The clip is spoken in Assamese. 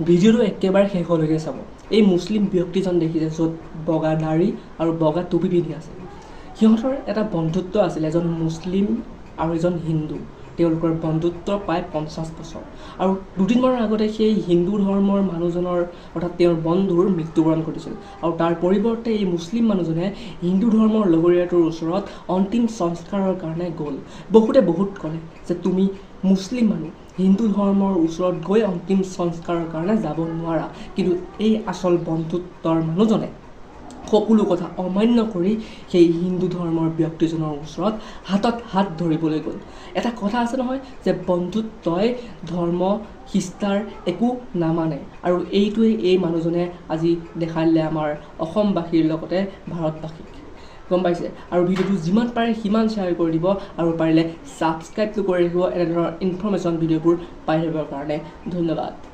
ভিডিঅ'টো একেবাৰে শেষলৈকে চাব। এই মুছলিম ব্যক্তিজন দেখিছে য'ত বগা দাড়ি আৰু বগা টুপি পিন্ধি আছে। সিহঁতৰ এটা বন্ধুত্ব আছিলে, এজন মুছলিম আৰু এজন হিন্দু। তেওঁলোকৰ বন্ধুত্ব প্ৰায় 50 বছৰ। আৰু দুদিনমানৰ আগতে সেই হিন্দু ধৰ্মৰ মানুহজনৰ অৰ্থাৎ তেওঁৰ বন্ধুৰ মৃত্যুবৰণ ঘটিছিল। আৰু তাৰ পৰিৱৰ্তে এই মুছলিম মানুহজনে হিন্দু ধৰ্মৰ লগৰীয়াটোৰ ওচৰত অন্তিম সংস্কাৰৰ কাৰণে গ'ল। বহুতে বহুত ক'লে যে তুমি মুছলিম মানুহ, হিন্দু ধৰ্মৰ ওচৰত গৈ অন্তিম সংস্কাৰৰ কাৰণে যাব নোৱাৰা। কিন্তু এই আচল বন্ধুত্বৰ মানুহজনে সকলো কথা অমান্য কৰি সেই হিন্দু ধৰ্মৰ ব্যক্তিজনৰ ওচৰত হাতত হাত ধৰিবলৈ গ'ল। এটা কথা আছে নহয় যে বন্ধুত্বই ধৰ্ম শিষ্টাৰ একো নামানে, আৰু এইটোৱে এই মানুহজনে আজি দেখাই দিলে আমাৰ অসমবাসীৰ লগতে ভাৰতবাসীক। গম পাইছে? আৰু ভিডিঅ'টো যিমান পাৰে সিমান শ্বেয়াৰ কৰি দিব, আৰু পাৰিলে ছাবস্ক্ৰাইবটো কৰি ৰাখিব এনেধৰণৰ ইনফৰ্মেশ্যন ভিডিঅ'বোৰ পাই থাকিবৰ কাৰণে। ধন্যবাদ।